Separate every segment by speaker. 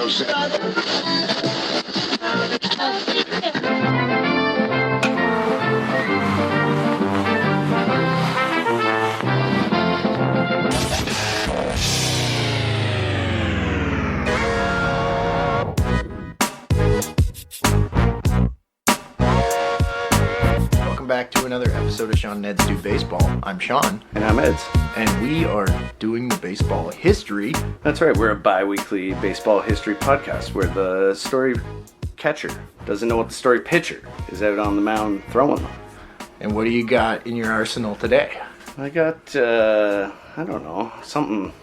Speaker 1: Back to another episode of Sean and Ed's Do Baseball. I'm Sean.
Speaker 2: And I'm Ed's.
Speaker 1: And we are doing the baseball history.
Speaker 2: That's right, we're a bi-weekly baseball history podcast where the story catcher doesn't know what the story pitcher is out on the mound throwing them.
Speaker 1: And what do you got in your arsenal today?
Speaker 2: I got, I don't know, something,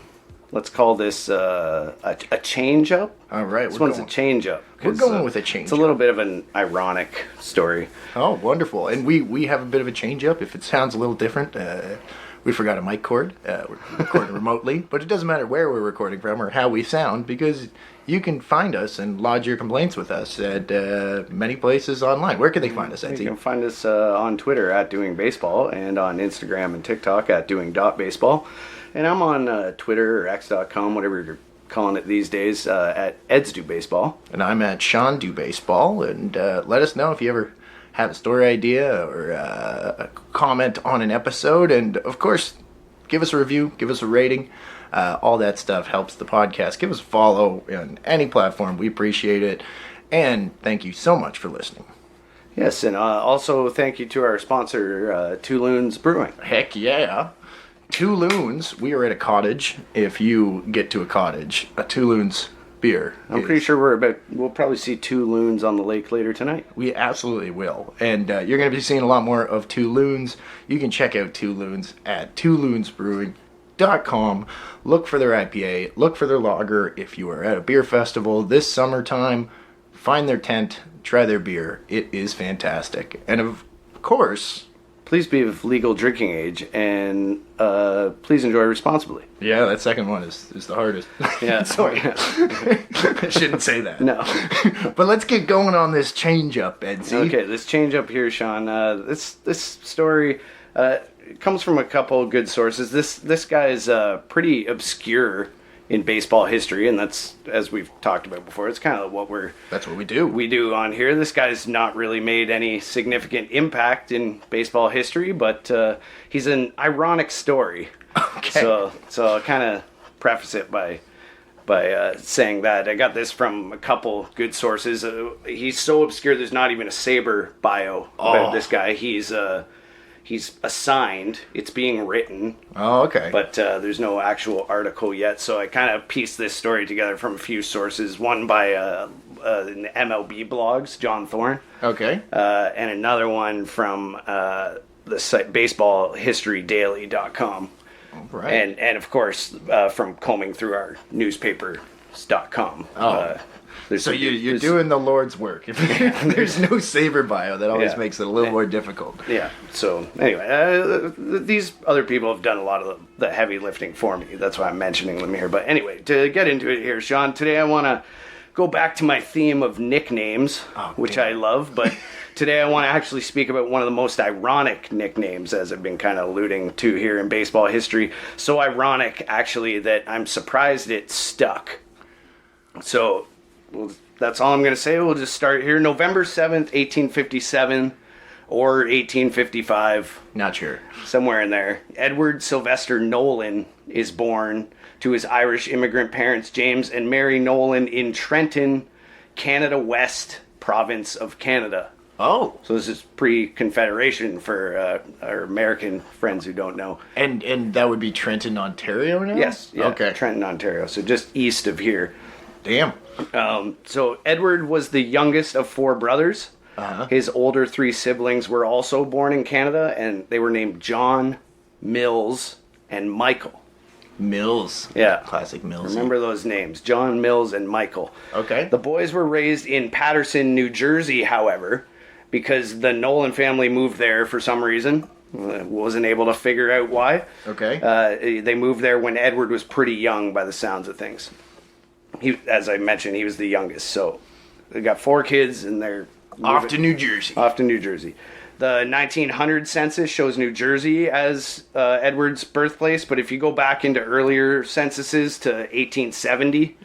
Speaker 2: let's call this a change-up.
Speaker 1: All right.
Speaker 2: This one's a change-up.
Speaker 1: We're going with a change-up.
Speaker 2: It's a little bit of an ironic story.
Speaker 1: Oh, wonderful. And we have a bit of a change-up. If it sounds a little different, we forgot a mic cord. We're recording remotely. But it doesn't matter where we're recording from or how we sound, because you can find us and lodge your complaints with us at many places online. Where can they find us, Etsy?
Speaker 2: You can find us on Twitter at Doing Baseball and on Instagram and TikTok at Doing.Baseball. And I'm on Twitter or X.com, whatever you're calling it these days, at Ed's Do Baseball.
Speaker 1: And I'm at Sean Do Baseball. And let us know if you ever have a story idea or a comment on an episode. And, of course, give us a review, give us a rating. All that stuff helps the podcast. Give us a follow on any platform. We appreciate it. And thank you so much for listening.
Speaker 2: Yes, and also thank you to our sponsor, Two Loons Brewing.
Speaker 1: Heck yeah. Two Loons. We are at a cottage. If you get to a cottage, a Two Loons beer.
Speaker 2: I'm pretty sure we'll probably see two loons on the lake later tonight.
Speaker 1: We absolutely will. And you're going to be seeing a lot more of Two Loons. You can check out Two Loons at twoloonsbrewing.com. Look for their IPA. Look for their lager. If you are at a beer festival this summertime, find their tent. Try their beer. It is fantastic. And of course,
Speaker 2: please be of legal drinking age, and please enjoy responsibly.
Speaker 1: Yeah, that second one is the hardest.
Speaker 2: Yeah.
Speaker 1: Sorry. I shouldn't say that.
Speaker 2: No.
Speaker 1: But let's get going on this change-up, Edsy.
Speaker 2: Okay, this change-up here, Sean. This story comes from a couple good sources. This guy is pretty obscure in baseball history, and that's, as we've talked about before, it's kind of
Speaker 1: that's what we do
Speaker 2: on here. This guy's not really made any significant impact in baseball history, but he's an ironic story.
Speaker 1: Okay.
Speaker 2: So I'll kind of preface it by saying that I got this from a couple good sources. He's so obscure there's not even a Saber bio about this guy. He's assigned. It's being written.
Speaker 1: Oh, okay.
Speaker 2: But there's no actual article yet, so I kind of pieced this story together from a few sources. One by an MLB blogs, John Thorne.
Speaker 1: Okay.
Speaker 2: And another one from the site baseballhistorydaily.com.
Speaker 1: Right.
Speaker 2: And of course, from combing through our newspapers.com.
Speaker 1: So you're doing the Lord's work. There's no Saber bio. That always makes it a little more difficult.
Speaker 2: Yeah. So anyway, these other people have done a lot of the heavy lifting for me. That's why I'm mentioning them here. But anyway, to get into it here, Sean, today I want to go back to my theme of nicknames, which I love. But today I want to actually speak about one of the most ironic nicknames, as I've been kind of alluding to here in baseball history. So ironic, actually, that I'm surprised it stuck. So that's all I'm going to say. We'll just start here. November 7th, 1857, or 1855.
Speaker 1: Not sure.
Speaker 2: Somewhere in there. Edward Sylvester Nolan is born to his Irish immigrant parents, James and Mary Nolan, in Trenton, Canada West, province of Canada.
Speaker 1: Oh.
Speaker 2: So this is pre-Confederation for our American friends who don't know.
Speaker 1: And that would be Trenton, Ontario now?
Speaker 2: Yes. Yeah,
Speaker 1: okay.
Speaker 2: Trenton, Ontario. So just east of here.
Speaker 1: Damn.
Speaker 2: So Edward was the youngest of four brothers.
Speaker 1: Uh-huh.
Speaker 2: His older three siblings were also born in Canada, and they were named John, Mills, and Michael.
Speaker 1: Mills.
Speaker 2: Yeah.
Speaker 1: Classic Mills.
Speaker 2: Remember those names, John, Mills, and Michael.
Speaker 1: Okay.
Speaker 2: The boys were raised in Paterson, New Jersey, however, because the Nolan family moved there for some reason. Wasn't able to figure out why.
Speaker 1: Okay.
Speaker 2: They moved there when Edward was pretty young by the sounds of things. As I mentioned, he was the youngest. So they got four kids, and they're
Speaker 1: off to New Jersey.
Speaker 2: Off to New Jersey. The 1900 census shows New Jersey as Edward's birthplace, but if you go back into earlier censuses to 1870,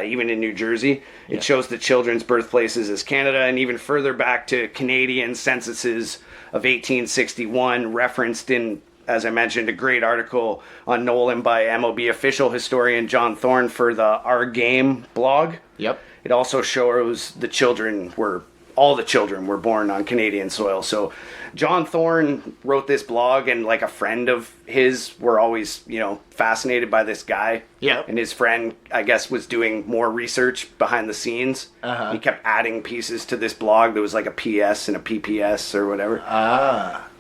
Speaker 2: even in New Jersey, it shows the children's birthplaces as Canada, and even further back to Canadian censuses of 1861, referenced in, as I mentioned, a great article on Nolan by MLB official historian John Thorne for the Our Game blog.
Speaker 1: Yep.
Speaker 2: It also shows all the children were born on Canadian soil. So John Thorne wrote this blog, and like a friend of his were always, fascinated by this guy.
Speaker 1: Yeah.
Speaker 2: And his friend, I guess, was doing more research behind the scenes.
Speaker 1: Uh-huh.
Speaker 2: He kept adding pieces to this blog. There was like a PS and a PPS or whatever.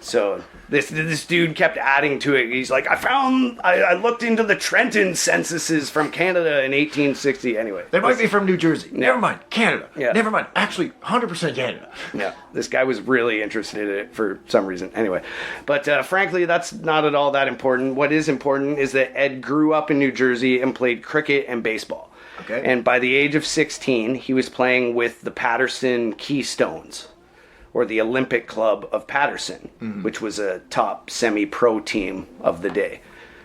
Speaker 2: So this dude kept adding to it. He's like, I looked into the Trenton censuses from Canada in 1860. Anyway.
Speaker 1: They might be from New Jersey.
Speaker 2: Yeah.
Speaker 1: Never mind. Canada.
Speaker 2: Yeah.
Speaker 1: Never mind. Actually, 100% Canada.
Speaker 2: Yeah. This guy was really interested in it for some reason. Anyway. But frankly, that's not at all that important. What is important is that Ed grew up in New Jersey and played cricket and baseball.
Speaker 1: Okay.
Speaker 2: And by the age of 16, he was playing with the Patterson Keystones, or the Olympic Club of Patterson, which was a top semi-pro team of the day,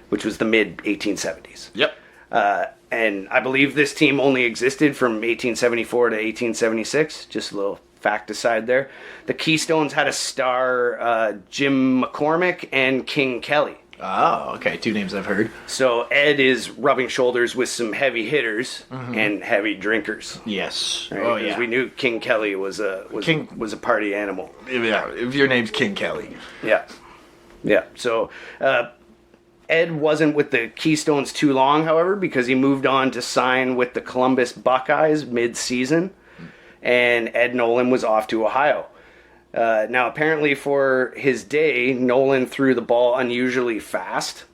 Speaker 2: which was the mid-1870s.
Speaker 1: Yep.
Speaker 2: And I believe this team only existed from 1874 to 1876. Just a little fact aside there. The Keystones had a star, Jim McCormick and King Kelly.
Speaker 1: Oh, okay. Two names I've heard.
Speaker 2: So Ed is rubbing shoulders with some heavy hitters and heavy drinkers.
Speaker 1: Yes.
Speaker 2: Right?
Speaker 1: Oh,
Speaker 2: 'Cause
Speaker 1: yeah.
Speaker 2: we knew King Kelly was a party animal.
Speaker 1: Yeah, if your name's King Kelly.
Speaker 2: Yeah. Yeah. So Ed wasn't with the Keystones too long, however, because he moved on to sign with the Columbus Buckeyes mid-season, and Ed Nolan was off to Ohio. Now, apparently for his day, Nolan threw the ball unusually fast,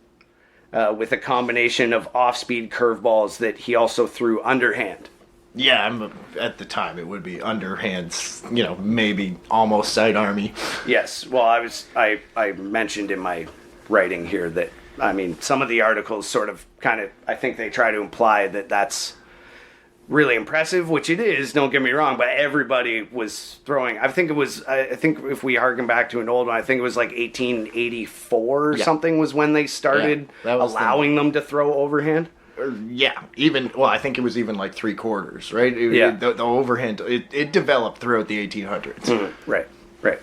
Speaker 2: with a combination of off-speed curveballs that he also threw underhand.
Speaker 1: Yeah, at the time it would be underhands, maybe almost sidearmy.
Speaker 2: Yes. Well, I mentioned in my writing here that, some of the articles sort of I think they try to imply that that's really impressive, which it is, don't get me wrong, but everybody was throwing. I think if we harken back to an old one, I think it was like 1884 or something was when they started allowing them to throw overhand.
Speaker 1: Yeah, I think it was even like 3/4, right? The overhand, it developed throughout the 1800s.
Speaker 2: Right.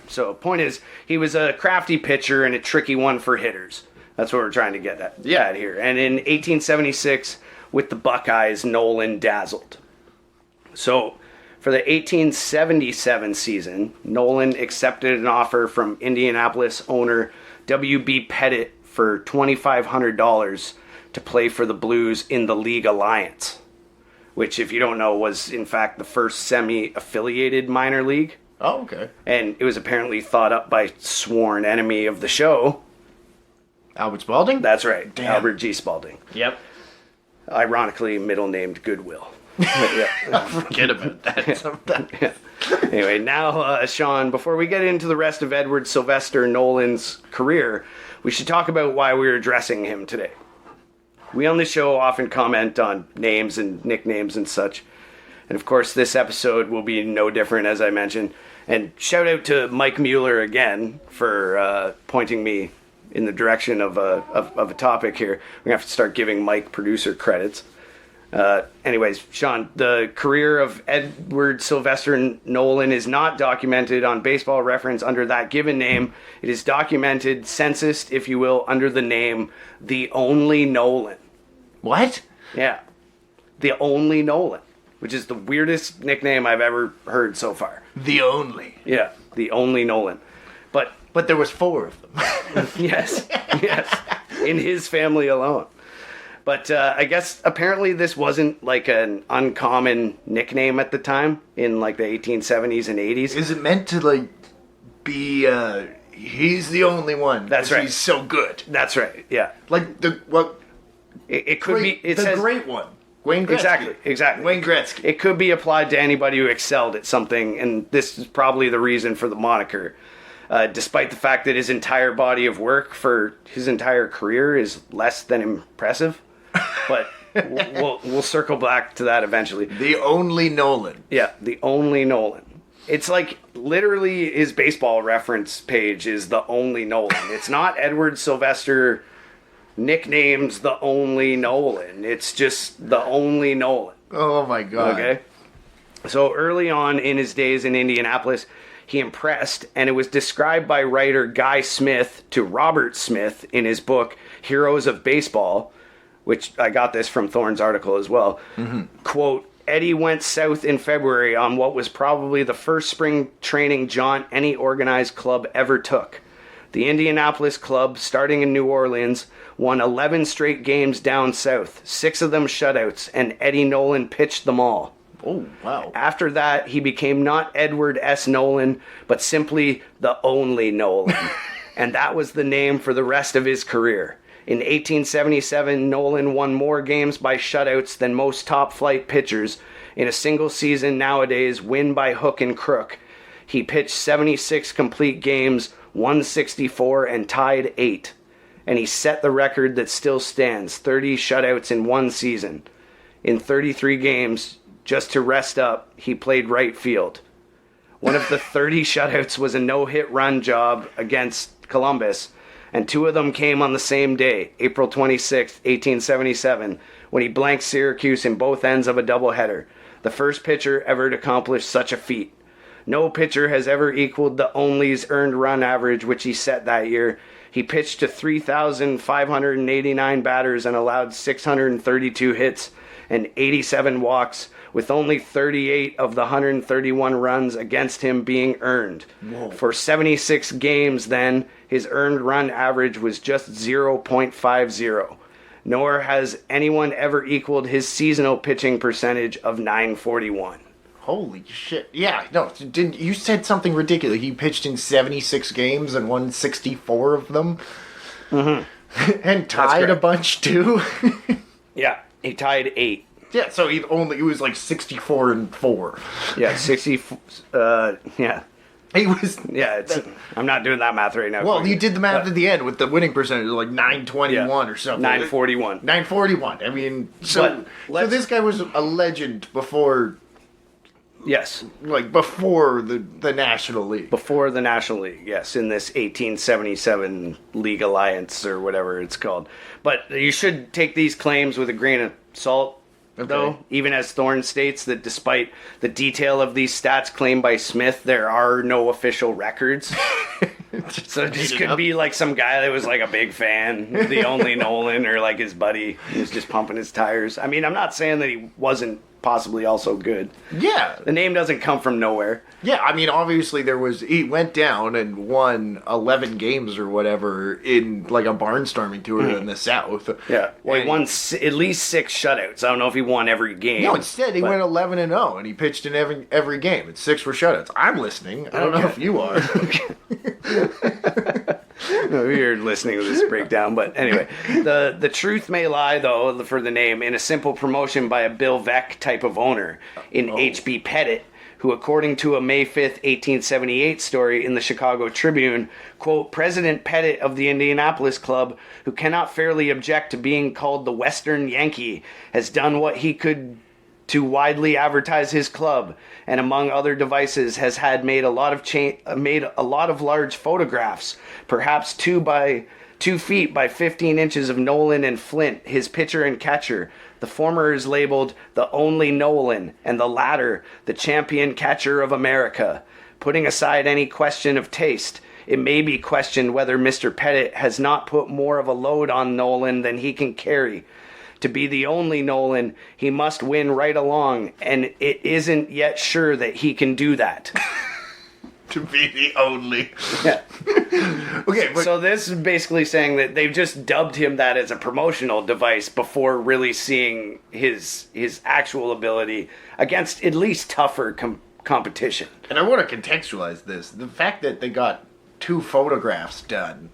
Speaker 2: So point is, he was a crafty pitcher and a tricky one for hitters. That's what we're trying to get at here. And in 1876, with the Buckeyes, Nolan dazzled. So for the 1877 season, Nolan accepted an offer from Indianapolis owner W.B. Pettit for $2,500 to play for the Blues in the League Alliance, which, if you don't know, was in fact the first semi-affiliated minor league.
Speaker 1: Oh, okay.
Speaker 2: And it was apparently thought up by sworn enemy of the show,
Speaker 1: Albert Spalding?
Speaker 2: That's right.
Speaker 1: Damn.
Speaker 2: Albert G. Spalding.
Speaker 1: Yep.
Speaker 2: Ironically, middle named Goodwill.
Speaker 1: Forget about that.
Speaker 2: Anyway, now, Sean, before we get into the rest of Edward Sylvester Nolan's career, we should talk about why we're addressing him today. We on this show often comment on names and nicknames and such. And of course, this episode will be no different, as I mentioned. And shout out to Mike Mueller again for pointing me in the direction of a topic here. We're going to have to start giving Mike producer credits. Anyways, Sean, the career of Edward Sylvester Nolan is not documented on Baseball Reference under that given name. It is documented, censused, if you will, under the name The Only Nolan.
Speaker 1: What?
Speaker 2: Yeah. The Only Nolan, which is the weirdest nickname I've ever heard so far.
Speaker 1: The Only.
Speaker 2: Yeah, The Only Nolan.
Speaker 1: But there was 4 of them.
Speaker 2: Yes. In his family alone. But I guess apparently this wasn't like an uncommon nickname at the time in like the 1870s and 80s.
Speaker 1: Is it meant to like be he's the only one?
Speaker 2: That's right.
Speaker 1: He's so good.
Speaker 2: That's right. Yeah.
Speaker 1: Like
Speaker 2: It could be
Speaker 1: the
Speaker 2: says,
Speaker 1: great one. Wayne Gretzky.
Speaker 2: Exactly.
Speaker 1: Wayne Gretzky.
Speaker 2: It could be applied to anybody who excelled at something, and this is probably the reason for the moniker. Despite the fact that his entire body of work for his entire career is less than impressive. But we'll circle back to that eventually.
Speaker 1: The Only Nolan.
Speaker 2: Yeah, The Only Nolan. It's like literally his baseball reference page is the Only Nolan. It's not Edward Sylvester nicknames the Only Nolan. It's just the Only Nolan.
Speaker 1: Oh my God.
Speaker 2: Okay. So early on in his days in Indianapolis, he impressed, and it was described by writer Guy Smith to Robert Smith in his book Heroes of Baseball, which I got this from Thorne's article as well. Quote, Eddie went south in February on what was probably the first spring training jaunt any organized club ever took. The Indianapolis club, starting in New Orleans, won 11 straight games down south, 6 of them shutouts, and Eddie Nolan pitched them all.
Speaker 1: Oh, wow.
Speaker 2: After that, he became not Edward S. Nolan, but simply the Only Nolan. And that was the name for the rest of his career. In 1877, Nolan won more games by shutouts than most top-flight pitchers. In a single season nowadays, win by hook and crook. He pitched 76 complete games, won 64, and tied 8. And he set the record that still stands, 30 shutouts in one season. In 33 games, just to rest up, he played right field. One of the 30 shutouts was a no-hit run job against Columbus, and 2 of them came on the same day, April 26, 1877, when he blanked Syracuse in both ends of a doubleheader, the first pitcher ever to accomplish such a feat. No pitcher has ever equaled the Only's earned run average, which he set that year. He pitched to 3,589 batters and allowed 632 hits and 87 walks, with only 38 of the 131 runs against him being earned.
Speaker 1: Whoa.
Speaker 2: For 76 games then, his earned run average was just 0.50. Nor has anyone ever equaled his seasonal pitching percentage of .941.
Speaker 1: Holy shit. Yeah, no, didn't you said something ridiculous. He pitched in 76 games and won 64 of them. And tied a bunch too.
Speaker 2: Yeah, he tied 8.
Speaker 1: Yeah, so he was like 64 and 4.
Speaker 2: Yeah, 60. Yeah.
Speaker 1: He was.
Speaker 2: Yeah, I'm not doing that math right now.
Speaker 1: Well, you did the math at the end with the winning percentage, like 921 or something.
Speaker 2: 941.
Speaker 1: 941. I mean, so this guy was a legend before.
Speaker 2: Yes.
Speaker 1: Like before the National League.
Speaker 2: Before the National League, yes, in this 1877 League Alliance or whatever it's called. But you should take these claims with a grain of salt. Okay. Though, even as Thorne states that despite the detail of these stats claimed by Smith, there are no official records. So this could be like some guy that was like a big fan, the Only Nolan, or like his buddy who's just pumping his tires. I mean, I'm not saying that he wasn't possibly also good.
Speaker 1: Yeah.
Speaker 2: The name doesn't come from nowhere.
Speaker 1: Yeah, I mean, obviously he went down and won 11 games or whatever in like a barnstorming tour in the South.
Speaker 2: Yeah. Well, he won at least 6 shutouts. I don't know if he won every game.
Speaker 1: No, instead he went 11-0 and he pitched in every game. And 6 were shutouts. I'm listening. I don't know if you are.
Speaker 2: No, you're listening to this breakdown, but anyway, the truth may lie, though, for the name, in a simple promotion by a Bill Veeck type of owner in H.B. Pettit, who, according to a May 5th, 1878 story in the Chicago Tribune, quote, President Pettit of the Indianapolis Club, who cannot fairly object to being called the Western Yankee, has done what he could to widely advertise his club, and among other devices has had made a lot of large photographs, perhaps 2 feet by 15 inches of Nolan and Flint, his pitcher and catcher. The former is labeled the Only Nolan, and the latter the champion catcher of America. Putting aside any question of taste, it may be questioned whether Mr. Pettit has not put more of a load on Nolan than he can carry. To be the Only Nolan, he must win right along, and it isn't yet sure that he can do that.
Speaker 1: To be the only.
Speaker 2: Yeah.
Speaker 1: Okay, but
Speaker 2: so this is basically saying that they've just dubbed him that as a promotional device before really seeing his actual ability against at least tougher competition.
Speaker 1: And I want to contextualize this. The fact that they got 2 photographs done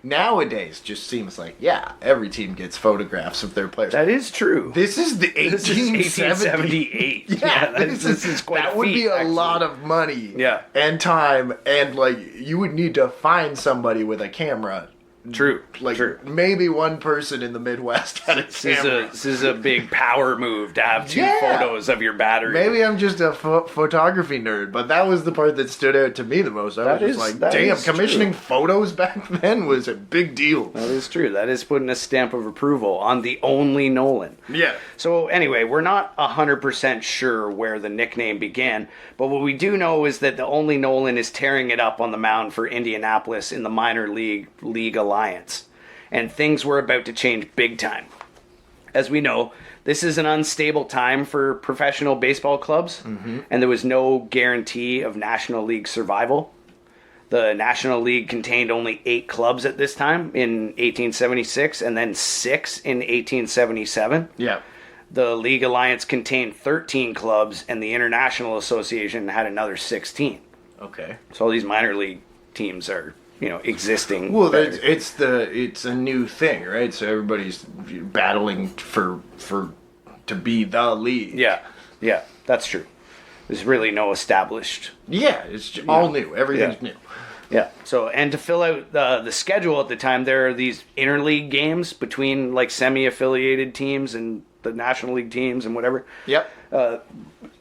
Speaker 1: nowadays just seems like, yeah, every team gets photographs of their players.
Speaker 2: That is true.
Speaker 1: This is the
Speaker 2: 1878.
Speaker 1: Yeah,
Speaker 2: this is quite
Speaker 1: that would be a lot of money
Speaker 2: Yeah.
Speaker 1: and time, and like you would need to find somebody with a camera
Speaker 2: True.
Speaker 1: Like,
Speaker 2: True.
Speaker 1: maybe one person in the Midwest had a camera.
Speaker 2: This is a big power move to have two
Speaker 1: Yeah.
Speaker 2: photos of your battery.
Speaker 1: Maybe I'm just a photography nerd, but that was the part that stood out to me the most. I was just like, damn, commissioning photos back then was a big deal.
Speaker 2: That is true. That is putting a stamp of approval on the Only Nolan.
Speaker 1: Yeah.
Speaker 2: So anyway, we're not 100% sure where the nickname began, but what we do know is that the Only Nolan is tearing it up on the mound for Indianapolis in the minor league alliance. And things were about to change big time. As we know, this is an unstable time for professional baseball clubs, and there was no guarantee of National League survival. The National League contained only 8 clubs at this time in 1876, and then 6 in 1877.
Speaker 1: Yeah.
Speaker 2: The League Alliance contained 13 clubs, and the International Association had another 16.
Speaker 1: Okay.
Speaker 2: So all these minor league teams are, existing.
Speaker 1: Well,
Speaker 2: better.
Speaker 1: it's a new thing, right? So everybody's battling to be the league.
Speaker 2: Yeah, that's true. There's really no established.
Speaker 1: Yeah, it's all new. Everything's new.
Speaker 2: Yeah. So, and to fill out the schedule at the time, there are these interleague games between like semi-affiliated teams and the National League teams and whatever.
Speaker 1: Yep.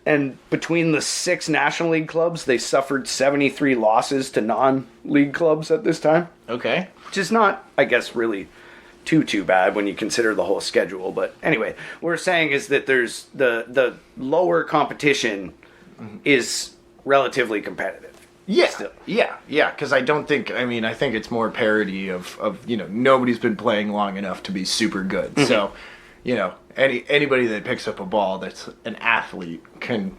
Speaker 2: And between the 6 National League clubs, they suffered 73 losses to non-league clubs at this time.
Speaker 1: Okay.
Speaker 2: Which is not, I guess, really too bad when you consider the whole schedule. But anyway, what we're saying is that there's the lower competition is relatively competitive.
Speaker 1: Yeah,
Speaker 2: Still.
Speaker 1: yeah, because I think it's more parody of nobody's been playing long enough to be super good. So, anybody that picks up a ball that's an athlete can,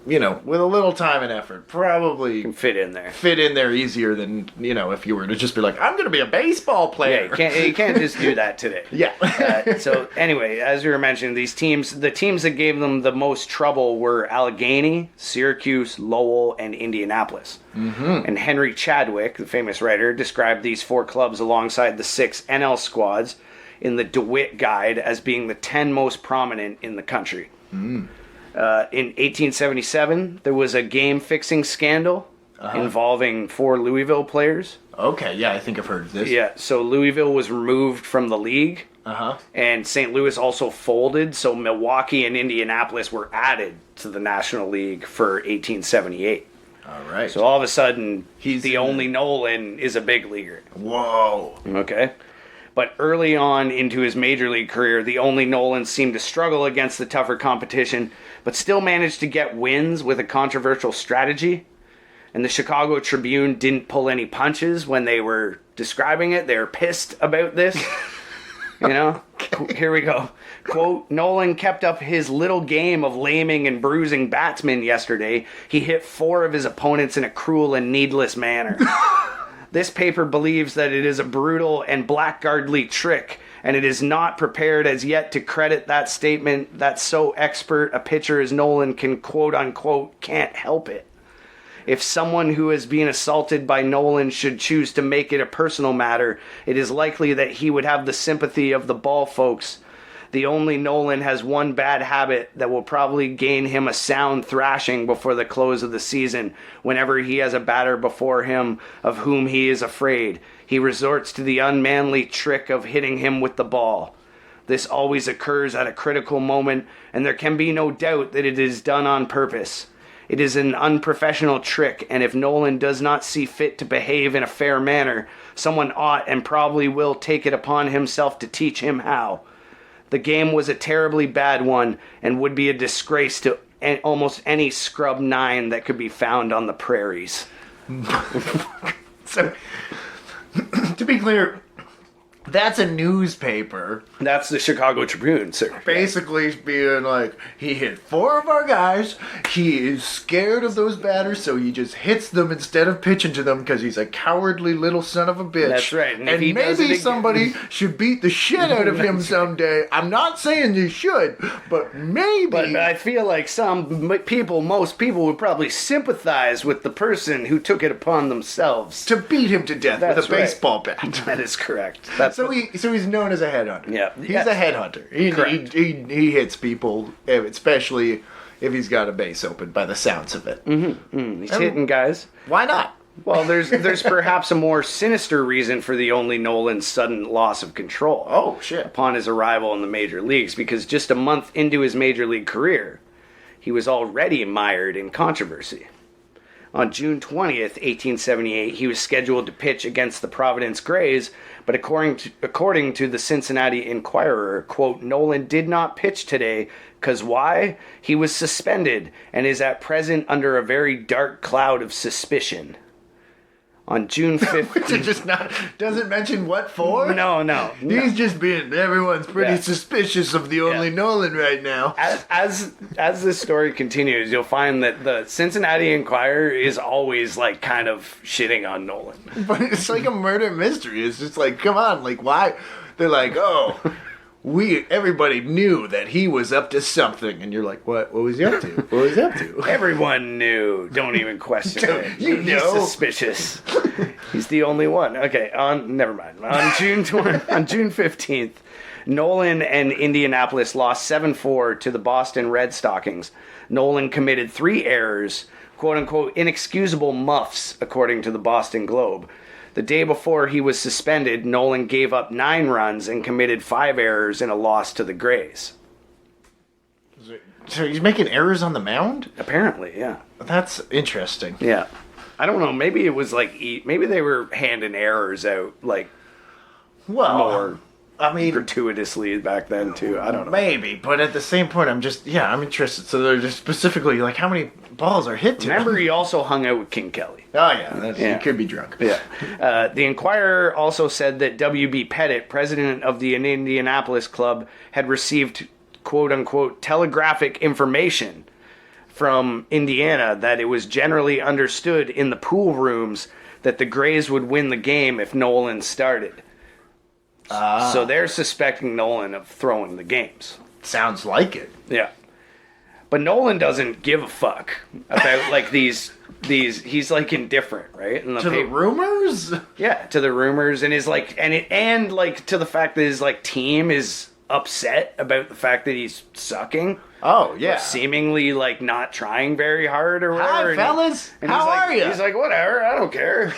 Speaker 1: with a little time and effort, probably
Speaker 2: Can fit in there.
Speaker 1: easier than, if you were to just be like, I'm going to be a baseball player.
Speaker 2: Yeah, you can't just do that today.
Speaker 1: Yeah.
Speaker 2: So anyway, as you were mentioning, the teams that gave them the most trouble were Allegheny, Syracuse, Lowell, and Indianapolis. And Henry Chadwick, the famous writer, described these 4 clubs alongside the 6 NL squads in the DeWitt Guide as being the 10 most prominent in the country. In 1877, there was a game-fixing scandal involving 4 Louisville players.
Speaker 1: Okay, yeah, I think I've heard of this.
Speaker 2: Yeah, so Louisville was removed from the league, and St. Louis also folded, so Milwaukee and Indianapolis were added to the National League for 1878.
Speaker 1: All right.
Speaker 2: So all of a sudden,
Speaker 1: He's
Speaker 2: the Only Nolan is a big leaguer.
Speaker 1: Whoa.
Speaker 2: Okay? But early on into his major league career, the Only Nolan seemed to struggle against the tougher competition, but still managed to get wins with a controversial strategy. And the Chicago Tribune didn't pull any punches when they were describing it. They were pissed about this. Here we go. Quote, Nolan kept up his little game of laming and bruising batsmen yesterday. He hit 4 of his opponents in a cruel and needless manner. This paper believes that it is a brutal and blackguardly trick, and it is not prepared as yet to credit that statement that so expert a pitcher as Nolan can quote-unquote can't help it. If someone who has been assaulted by Nolan should choose to make it a personal matter, it is likely that he would have the sympathy of the ball folks. The Only Nolan has one bad habit that will probably gain him a sound thrashing before the close of the season. Whenever he has a batter before him of whom he is afraid, he resorts to the unmanly trick of hitting him with the ball. This always occurs at a critical moment, and there can be no doubt that it is done on purpose. It is an unprofessional trick, and if Nolan does not see fit to behave in a fair manner, someone ought and probably will take it upon himself to teach him how. The game was a terribly bad one and would be a disgrace to almost any scrub 9 that could be found on the prairies.
Speaker 1: So, to be clear, that's a newspaper.
Speaker 2: That's the Chicago Tribune, sir.
Speaker 1: Basically being like, he hit 4 of our guys, he is scared of those batters, so he just hits them instead of pitching to them because he's a cowardly little son of a bitch.
Speaker 2: That's right.
Speaker 1: And maybe somebody should beat the shit out of him someday. I'm not saying you should, but maybe.
Speaker 2: But I feel like most people would probably sympathize with the person who took it upon themselves
Speaker 1: to beat him to death with a
Speaker 2: right.
Speaker 1: baseball bat.
Speaker 2: That is correct.
Speaker 1: So he's known as a headhunter.
Speaker 2: Yeah.
Speaker 1: He's
Speaker 2: Yeah.
Speaker 1: a headhunter. He hits people, especially if he's got a base open by the sounds of it.
Speaker 2: He's hitting guys.
Speaker 1: Why not?
Speaker 2: Well, there's perhaps a more sinister reason for the Only Nolan's sudden loss of control.
Speaker 1: Oh, shit.
Speaker 2: Upon his arrival in the major leagues, because just a month into his major league career, he was already mired in controversy. On June 20th, 1878, he was scheduled to pitch against the Providence Grays, but according to the Cincinnati Enquirer, quote, Nolan did not pitch today, 'cause why? He was suspended and is at present under a very dark cloud of suspicion. On June 5th...
Speaker 1: Which it just doesn't mention what for?
Speaker 2: No.
Speaker 1: He's just being, everyone's pretty suspicious of the Only Nolan right now.
Speaker 2: As this story continues, you'll find that the Cincinnati Enquirer is always, like, kind of shitting on Nolan.
Speaker 1: But it's like a murder mystery. It's just like, come on, like, why? They're like, oh... everybody knew that he was up to something, and you're like, what was he up to? What was he up to?
Speaker 2: Everyone knew. Don't even question it.
Speaker 1: You
Speaker 2: He's
Speaker 1: know.
Speaker 2: suspicious. He's the only one. Okay, never mind. On June 15th, Nolan and Indianapolis lost 7-4 to the Boston Red Stockings. Nolan committed 3 errors, quote-unquote, inexcusable muffs, according to the Boston Globe. The day before he was suspended, Nolan gave up 9 runs and committed 5 errors in a loss to the Grays.
Speaker 1: So he's making errors on the mound?
Speaker 2: Apparently, yeah.
Speaker 1: That's interesting.
Speaker 2: Yeah. I don't know. Maybe it was like, maybe they were handing errors out, like, more gratuitously back then, too. I don't know.
Speaker 1: Maybe, but at the same point, I'm interested. So they're just specifically, like, how many balls are hit to
Speaker 2: Remember,
Speaker 1: him?
Speaker 2: he also hung out with King Kelly.
Speaker 1: Oh, yeah. He could be drunk.
Speaker 2: Yeah. The Enquirer also said that W.B. Pettit, president of the Indianapolis club, had received, quote-unquote, telegraphic information from Indiana that it was generally understood in the pool rooms that the Grays would win the game if Nolan started. So they're suspecting Nolan of throwing the games.
Speaker 1: Sounds like it.
Speaker 2: Yeah. But Nolan doesn't give a fuck about, like, these he's, like, indifferent, right? And
Speaker 1: the rumors?
Speaker 2: Yeah, to the rumors, and is, like, and like, to the fact that his, like, team is upset about the fact that he's sucking.
Speaker 1: Oh, yeah.
Speaker 2: Seemingly, like, not trying very hard or whatever.
Speaker 1: Hi, fellas. How are you?
Speaker 2: He's like, whatever, I don't care.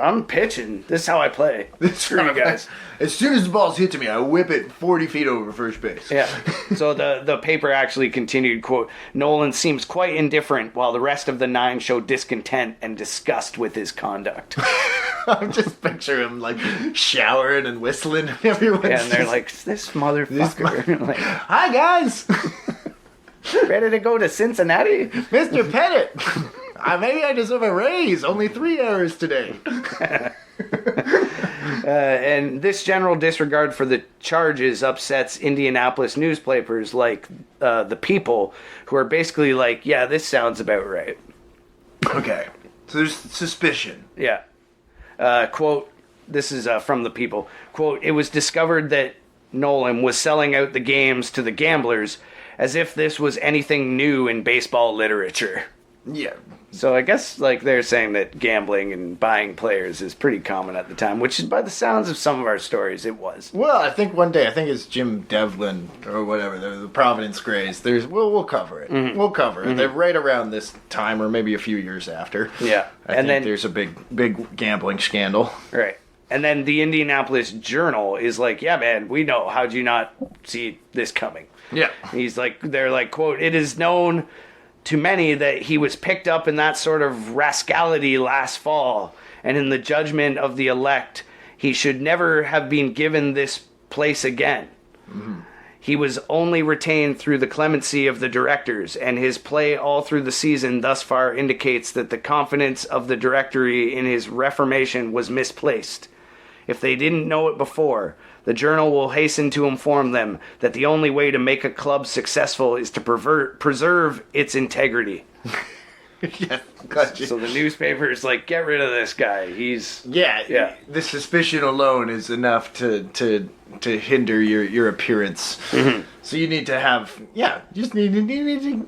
Speaker 2: I'm pitching. This is how I play. Screw you guys.
Speaker 1: As soon as the ball's hit to me, I whip it 40 feet over first base.
Speaker 2: Yeah. So the paper actually continued, quote, Nolan seems quite indifferent while the rest of the 9 show discontent and disgust with his conduct.
Speaker 1: I'm just picturing him, like, showering and whistling. Everyone's
Speaker 2: and they're like, this motherfucker. Like,
Speaker 1: hi, guys.
Speaker 2: Ready to go to Cincinnati?
Speaker 1: Mr. Pettit. Maybe I deserve a raise. Only 3 errors today.
Speaker 2: And this general disregard for the charges upsets Indianapolis newspapers like The People, who are basically like, yeah, this sounds about right.
Speaker 1: Okay. So there's suspicion.
Speaker 2: Yeah. Quote, this is from The People. Quote, it was discovered that Nolan was selling out the games to the gamblers as if this was anything new in baseball literature.
Speaker 1: Yeah.
Speaker 2: So I guess, like, they're saying that gambling and buying players is pretty common at the time, which is, by the sounds of some of our stories, it was.
Speaker 1: Well, I think one day, I think it's Jim Devlin or whatever, the Providence Grays. We'll cover it. Mm-hmm. We'll cover it. They're right around this time, or maybe a few years after.
Speaker 2: Yeah.
Speaker 1: I think there's a big gambling scandal.
Speaker 2: Right. And then the Indianapolis Journal is like, yeah, man, we know. How'd you not see this coming?
Speaker 1: Yeah.
Speaker 2: They're like, quote, it is known to many that he was picked up in that sort of rascality last fall, and in the judgment of the elect, he should never have been given this place again. Mm-hmm. He was only retained through the clemency of the directors, and his play all through the season thus far indicates that the confidence of the directory in his reformation was misplaced. If they didn't know it before, the Journal will hasten to inform them that the only way to make a club successful is to preserve its integrity.
Speaker 1: Yeah, gotcha.
Speaker 2: So the newspaper is like, get rid of this guy. He's
Speaker 1: yeah. The suspicion alone is enough to hinder your appearance. Mm-hmm. So you need to have you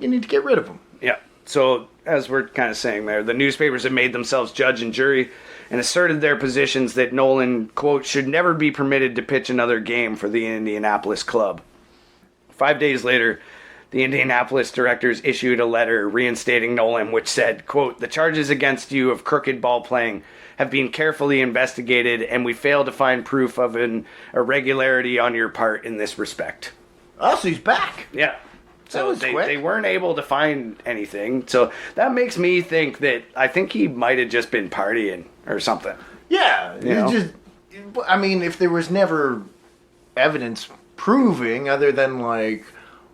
Speaker 1: need to get rid of him.
Speaker 2: Yeah. So as we're kind of saying there, the newspapers have made themselves judge and jury and asserted their positions that Nolan, quote, should never be permitted to pitch another game for the Indianapolis club. 5 days later, The Indianapolis directors issued a letter reinstating Nolan, which said, quote, "The charges against you of crooked ball playing have been carefully investigated, and we fail to find proof of an irregularity on your part in this respect."
Speaker 1: Oh, so he's back.
Speaker 2: Yeah. So
Speaker 1: That was quick.
Speaker 2: they weren't able to find anything. So that makes me think that I think he might have just been partying or something.
Speaker 1: Yeah.
Speaker 2: You know?
Speaker 1: I mean, if there was never evidence proving, other than like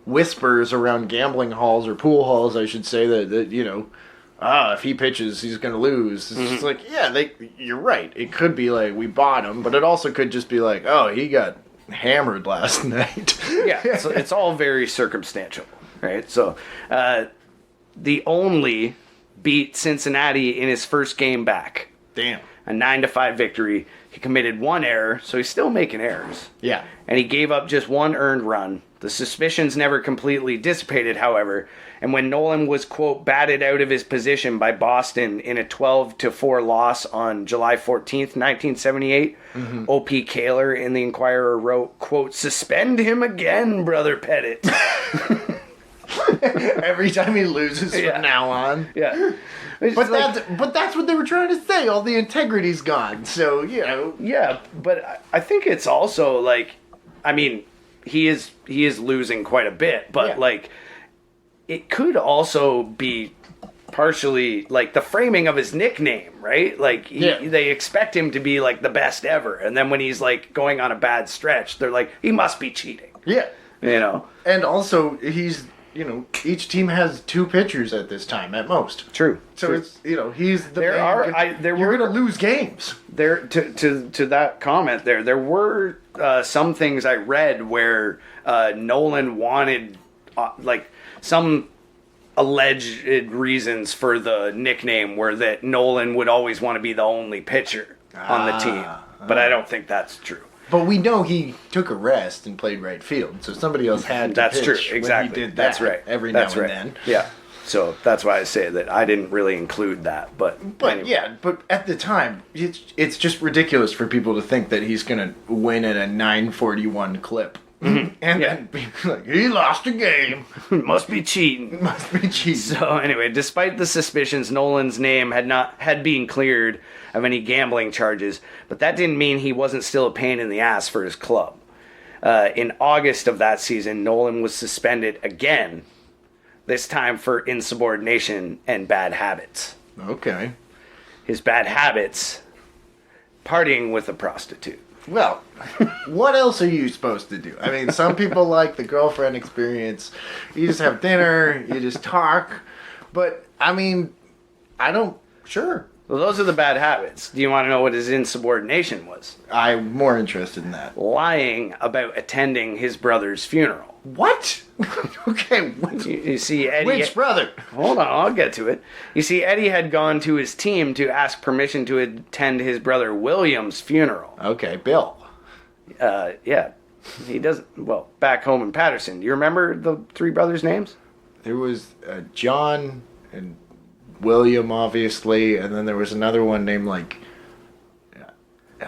Speaker 1: whispers around gambling halls or pool halls, I should say, that you know, if he pitches, he's going to lose. It's just like, yeah, you're right. It could be like, we bought him, but it also could just be like, oh, he got hammered last night.
Speaker 2: Yeah, so it's all very circumstantial, right? So the Only beat Cincinnati in his first game back.
Speaker 1: Damn.
Speaker 2: A 9-5 victory. He committed one error, so he's still making errors.
Speaker 1: Yeah.
Speaker 2: And he gave up just one earned run. The suspicions never completely dissipated, however, and when Nolan was, quote, batted out of his position by Boston in a 12-4 loss on July 14th, 1978, O.P. Kaler in the Inquirer wrote, quote, "Suspend him again, Brother Pettit."
Speaker 1: Every time he loses
Speaker 2: Yeah.
Speaker 1: from now on.
Speaker 2: Yeah. It's
Speaker 1: But
Speaker 2: like-
Speaker 1: that's what they were trying to say. All the integrity's gone. So, you know.
Speaker 2: Yeah, but I think it's also like, I mean, he is losing quite a bit, but
Speaker 1: Yeah.
Speaker 2: like, it could also be partially like the framing of his nickname, right? Like they expect him to be like the best ever, and then when he's like going on a bad stretch, they're like, he must be cheating,
Speaker 1: Yeah.
Speaker 2: you know?
Speaker 1: And also, each team has 2 pitchers at this time at most.
Speaker 2: True.
Speaker 1: So it's, he's the
Speaker 2: were
Speaker 1: you're going to lose games.
Speaker 2: There to that comment there were some things I read where Nolan wanted like some alleged reasons for the nickname were that Nolan would always want to be the only pitcher on the team, but I don't think that's true.
Speaker 1: But we know he took a rest and played right field, so somebody else had to
Speaker 2: That's
Speaker 1: pitch
Speaker 2: true. Exactly.
Speaker 1: when he did that.
Speaker 2: That's right.
Speaker 1: Every
Speaker 2: that's
Speaker 1: now
Speaker 2: right.
Speaker 1: and then.
Speaker 2: Yeah. So that's why I say that I didn't really include that, but anyway.
Speaker 1: Yeah, but at the time, it's just ridiculous for people to think that he's going to win at a 941 clip. And then be like, he lost a game.
Speaker 2: Must be cheating.
Speaker 1: Must be cheating.
Speaker 2: So anyway, despite the suspicions, Nolan's name had been cleared of any gambling charges, but that didn't mean he wasn't still a pain in the ass for his club. In August of that season, Nolan was suspended again, this time for insubordination and bad habits.
Speaker 1: Okay.
Speaker 2: His bad habits, partying with a prostitute.
Speaker 1: Well, what else are you supposed to do? I mean, some people like the girlfriend experience. You just have dinner, you just talk. But, I mean, sure.
Speaker 2: Well, those are the bad habits. Do you want to know what his insubordination was?
Speaker 1: I'm more interested in that.
Speaker 2: Lying about attending his brother's funeral.
Speaker 1: What? Okay,
Speaker 2: You see, Eddie...
Speaker 1: which brother?
Speaker 2: Hold on, I'll get to it. You see, Eddie had gone to his team to ask permission to attend his brother William's funeral.
Speaker 1: Okay, Bill.
Speaker 2: Yeah. He doesn't... Well, back home in Patterson. Do you remember the 3 brothers' names?
Speaker 1: There was John and William, obviously, and then there was another one named, like...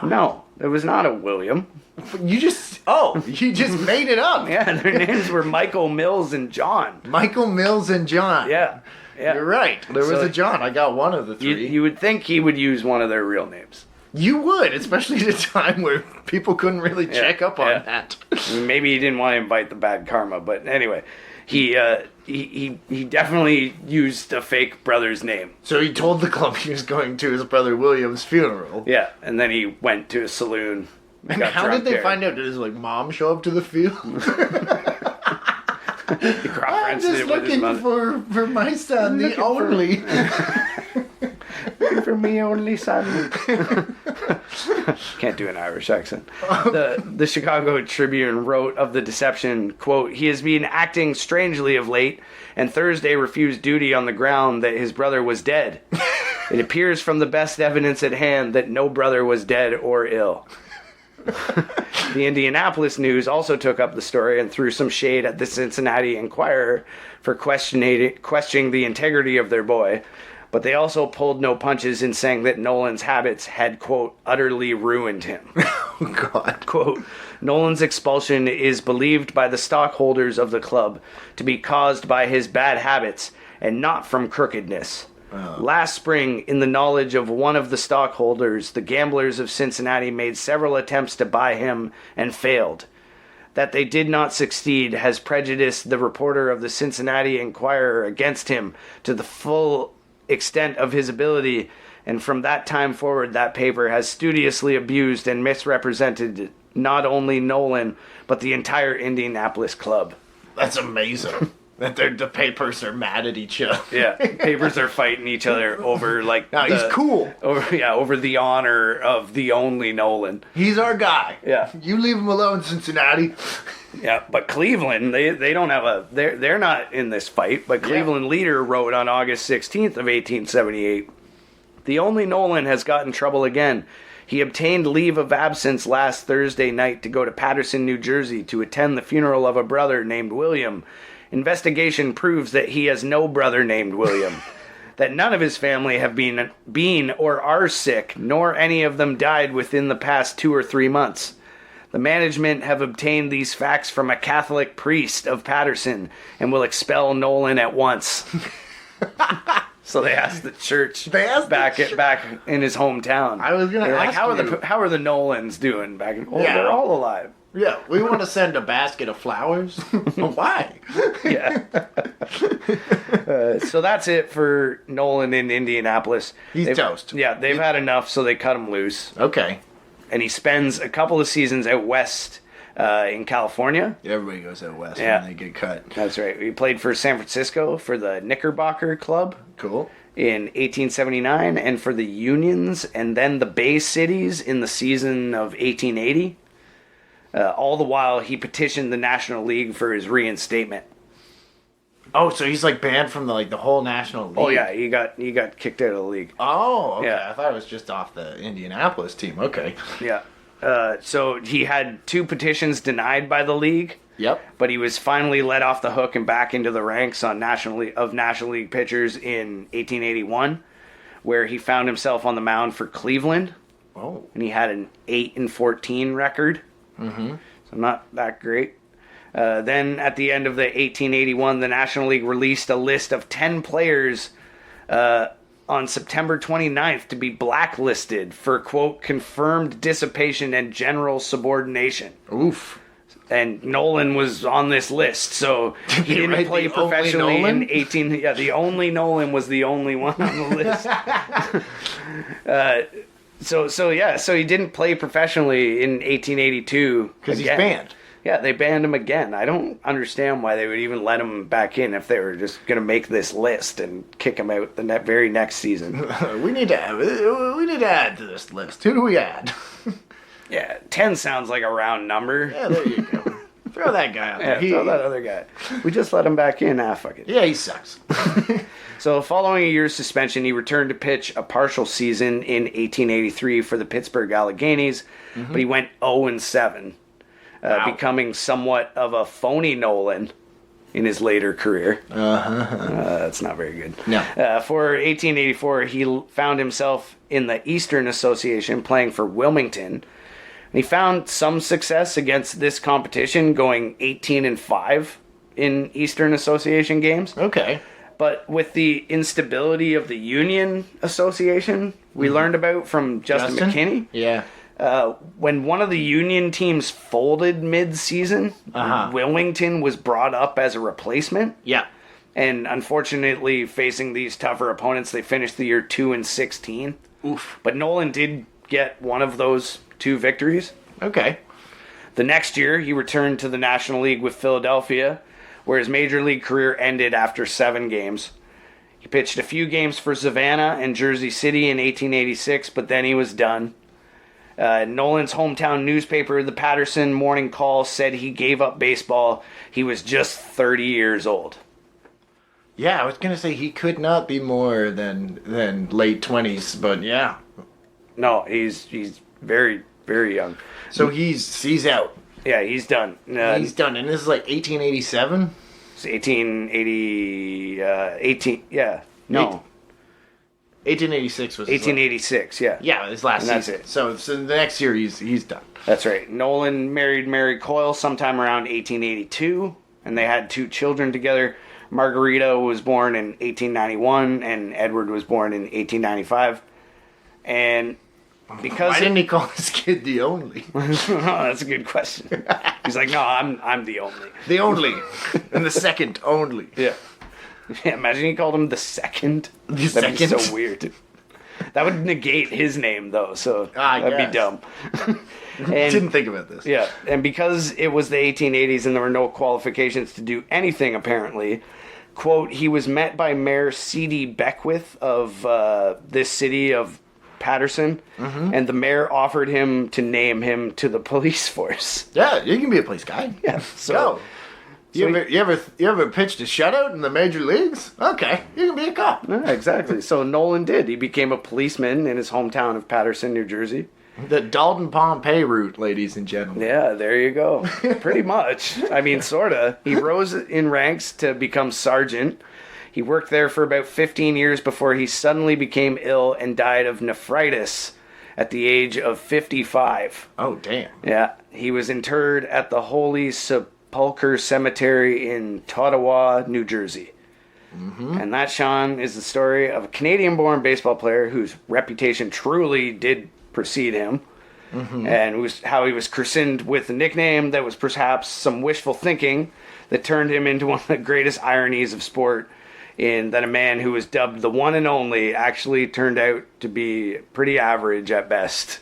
Speaker 2: No, there was not a William.
Speaker 1: You just made it up.
Speaker 2: Yeah, their names were Michael, Mills, and John.
Speaker 1: Michael, Mills, and John.
Speaker 2: Yeah.
Speaker 1: You're right. There was a John. I got one of the 3.
Speaker 2: You would think he would use one of their real names.
Speaker 1: You would, especially at a time where people couldn't really check up on that.
Speaker 2: Maybe he didn't want to invite the bad karma, but anyway, he definitely used a fake brother's name.
Speaker 1: So he told the club he was going to his brother William's funeral.
Speaker 2: Yeah, and then he went to a saloon.
Speaker 1: And how did they find out? Did his mom show up to the field? I'm just looking for my son, the only.
Speaker 2: For me, only son. Can't do an Irish accent. The Chicago Tribune wrote of the deception, quote, "He has been acting strangely of late, and Thursday refused duty on the ground that his brother was dead. It appears from the best evidence at hand that no brother was dead or ill." The Indianapolis News also took up the story and threw some shade at the Cincinnati Inquirer for questioning the integrity of their boy. But they also pulled no punches in saying that Nolan's habits had, quote, utterly ruined him.
Speaker 1: Oh, God.
Speaker 2: Quote, Nolan's expulsion is believed by the stockholders of the club to be caused by his bad habits and not from crookedness. Last spring, in the knowledge of one of the stockholders, the gamblers of Cincinnati made several attempts to buy him and failed. That they did not succeed has prejudiced the reporter of the Cincinnati Enquirer against him to the full extent of his ability, and from that time forward that paper has studiously abused and misrepresented not only Nolan, but the entire Indianapolis club.
Speaker 1: That's amazing. That the papers are mad at each other.
Speaker 2: Yeah, papers are fighting each other over, like...
Speaker 1: No, he's cool.
Speaker 2: Over the honor of the Only Nolan.
Speaker 1: He's our guy.
Speaker 2: Yeah.
Speaker 1: You leave him alone, Cincinnati.
Speaker 2: Yeah, but Cleveland, they don't have a... They're not in this fight, but Cleveland Leader wrote on August 16th of 1878, "The Only Nolan has got in trouble again. He obtained leave of absence last Thursday night to go to Paterson, New Jersey to attend the funeral of a brother named William. Investigation proves that he has no brother named William, that none of his family have been or are sick, nor any of them died within the past 2 or 3 months. The management have obtained these facts from a Catholic priest of Paterson and will expel Nolan at once." So they asked the church back in his hometown.
Speaker 1: I was gonna ask
Speaker 2: how are the Nolans doing back in? Oh,
Speaker 1: Yeah.
Speaker 2: they're all alive.
Speaker 1: Yeah, we want to send a basket of flowers. Why?
Speaker 2: Yeah. So that's it for Nolan in Indianapolis.
Speaker 1: He's toast.
Speaker 2: Yeah, they've had enough, so they cut him loose.
Speaker 1: Okay.
Speaker 2: And he spends a couple of seasons out west in California.
Speaker 1: Everybody goes out west
Speaker 2: Yeah.
Speaker 1: when they get cut.
Speaker 2: That's right. He played for San Francisco for the Knickerbocker Club
Speaker 1: Cool.
Speaker 2: in 1879 and for the Unions and then the Bay Cities in the season of 1880. All the while, he petitioned the National League for his reinstatement.
Speaker 1: Oh, so he's like banned from the whole National League.
Speaker 2: Oh yeah, he got kicked out of the league.
Speaker 1: Oh, okay.
Speaker 2: Yeah.
Speaker 1: I thought it was just off the Indianapolis team. Okay.
Speaker 2: Yeah. So he had 2 petitions denied by the league.
Speaker 1: Yep.
Speaker 2: But he was finally let off the hook and back into the ranks on National League pitchers in 1881, where he found himself on the mound for Cleveland.
Speaker 1: Oh.
Speaker 2: And he had an 8-14 record. Mm-hmm. So not that great. Then at the end of the 1881, the National League released a list of 10 players on September 29th to be blacklisted for, quote, confirmed dissipation and general subordination.
Speaker 1: Oof.
Speaker 2: And Nolan was on this list, so he didn't
Speaker 1: Right,
Speaker 2: play
Speaker 1: the only
Speaker 2: professionally
Speaker 1: Nolan?
Speaker 2: in 18... Yeah, the Only Nolan was the only one on the list. So he didn't play professionally in 1882.
Speaker 1: Because he's
Speaker 2: again.
Speaker 1: banned.
Speaker 2: Yeah, they banned him again. I don't understand why they would even let him back in if they were just going to make this list and kick him out the very next season.
Speaker 1: we need to add to this list. Who do we add?
Speaker 2: Yeah, 10 sounds like a round number.
Speaker 1: Yeah, there you go. Throw that guy out there.
Speaker 2: Yeah, throw that other guy. We just let him back in. Fuck it.
Speaker 1: Yeah, he sucks.
Speaker 2: So following a year's suspension, he returned to pitch a partial season in 1883 for the Pittsburgh Alleghenies, but he went 0-7.
Speaker 1: Wow.
Speaker 2: Becoming somewhat of a phony Nolan in his later career. That's not very good.
Speaker 1: No.
Speaker 2: For 1884, he found himself in the Eastern Association playing for Wilmington. And he found some success against this competition, going 18-5 in Eastern Association games.
Speaker 1: Okay.
Speaker 2: But with the instability of the Union Association we learned about from Justin McKinney,
Speaker 1: Yeah.
Speaker 2: when one of the Union teams folded mid-season, Wilmington was brought up as a replacement.
Speaker 1: Yeah.
Speaker 2: And unfortunately, facing these tougher opponents, they finished the year 2-16.
Speaker 1: Oof.
Speaker 2: But Nolan did get one of those 2 victories.
Speaker 1: Okay.
Speaker 2: The next year, he returned to the National League with Philadelphia, where his major league career ended after 7 games. He pitched a few games for Savannah and Jersey City in 1886, but then he was done. Nolan's hometown newspaper, the Paterson Morning Call, said he gave up baseball. He was just 30 years old.
Speaker 1: Yeah, I was gonna say he could not be more than late 20s, but yeah.
Speaker 2: No, he's very, very young.
Speaker 1: So he's out.
Speaker 2: Yeah, he's done.
Speaker 1: He's done, and this is like 1887.
Speaker 2: It's 1880. 18. Yeah. No.
Speaker 1: 1886 was his
Speaker 2: 1886, yeah.
Speaker 1: Yeah, his last
Speaker 2: And that's
Speaker 1: season.
Speaker 2: it.
Speaker 1: So the next year he's done.
Speaker 2: That's right. Nolan married Mary Coyle sometime around 1882, and they had 2 children together. Margarita was born in 1891, and Edward was born in 1895. And because
Speaker 1: Why didn't he call his kid the only?
Speaker 2: that's a good question. He's like, no, I'm the only.
Speaker 1: The only. And the second only.
Speaker 2: Yeah. Yeah, imagine he called him the second. That'd
Speaker 1: second?
Speaker 2: be so weird. That would negate his name, though, so
Speaker 1: I
Speaker 2: that'd
Speaker 1: guess.
Speaker 2: be dumb.
Speaker 1: Didn't think about this.
Speaker 2: Yeah, and because it was the 1880s and there were no qualifications to do anything, apparently, quote, he was met by Mayor C.D. Beckwith of this city of Patterson, and the mayor offered him to name him to the police force.
Speaker 1: Yeah, you can be a police guy.
Speaker 2: Yeah, so...
Speaker 1: Go. You ever pitched a shutout in the major leagues? Okay, you can be a cop.
Speaker 2: Yeah, exactly. So Nolan did. He became a policeman in his hometown of Patterson, New Jersey.
Speaker 1: The Dalton Pompey route, ladies and gentlemen.
Speaker 2: Yeah, there you go. Pretty much. I mean, sorta. He rose in ranks to become sergeant. He worked there for about 15 years before he suddenly became ill and died of nephritis at the age of 55.
Speaker 1: Oh, damn.
Speaker 2: Yeah, he was interred at the Holy Sepulchre Cemetery in Tottawa, New Jersey. And that, Sean, is the story of a Canadian-born baseball player whose reputation truly did precede him, and was how he was christened with a nickname that was perhaps some wishful thinking that turned him into one of the greatest ironies of sport, in that a man who was dubbed the one and only actually turned out to be pretty average at best.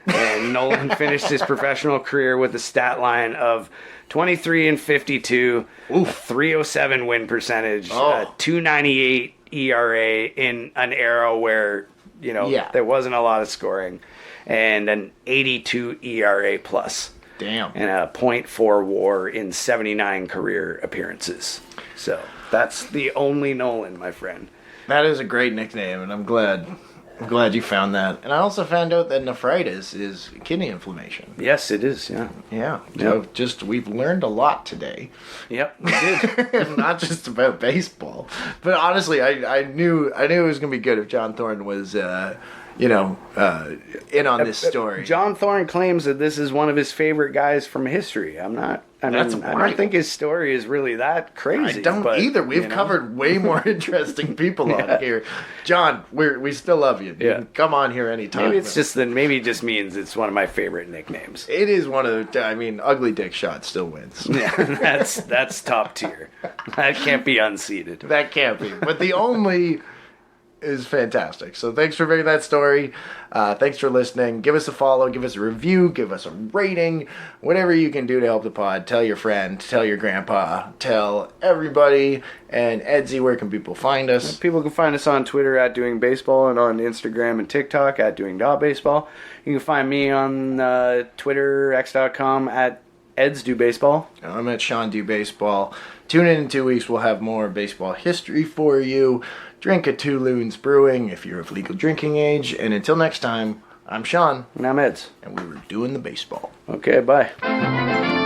Speaker 2: And Nolan finished his professional career with a stat line of 23 and 52, a 307 win percentage, a 298 ERA in an era where, there wasn't a lot of scoring, and an 82 ERA plus.
Speaker 1: Damn.
Speaker 2: And a .4 WAR in 79 career appearances. So that's the only Nolan, my friend.
Speaker 1: That is a great nickname, and I'm glad you found that. And I also found out that nephritis is kidney inflammation.
Speaker 2: Yes, it is, yeah.
Speaker 1: Yeah. So we've learned a lot today.
Speaker 2: Yep, we did.
Speaker 1: Not just about baseball. But honestly, I knew it was going to be good if John Thorne was, in on this story.
Speaker 2: John Thorne claims that this is one of his favorite guys from history. I don't think his story is really that crazy.
Speaker 1: I don't either. We've covered way more interesting people on here. John, we still love you. You can come on here anytime.
Speaker 2: Maybe it just means it's one of my favorite nicknames.
Speaker 1: It is one of the, Ugly Dick Shot still wins.
Speaker 2: Yeah, that's top tier. That can't be unseated.
Speaker 1: That can't be. But the only is fantastic. So thanks for bringing that story. Thanks for listening. Give us a follow, give us a review, give us a rating, whatever you can do to help the pod. Tell your friend, tell your grandpa, tell everybody. And Edsy, where can people find us?
Speaker 2: People can find us on Twitter at Doing Baseball and on Instagram and TikTok at Doing.Baseball. You can find me on Twitter, x.com at EdsDoBaseball.
Speaker 1: I'm at Sean Do Baseball. Tune in 2 weeks. We'll have more baseball history for you. Drink a Two Loons Brewing if you're of legal drinking age. And until next time, I'm Sean.
Speaker 2: And I'm Eds.
Speaker 1: And we were doing the baseball.
Speaker 2: Okay, bye.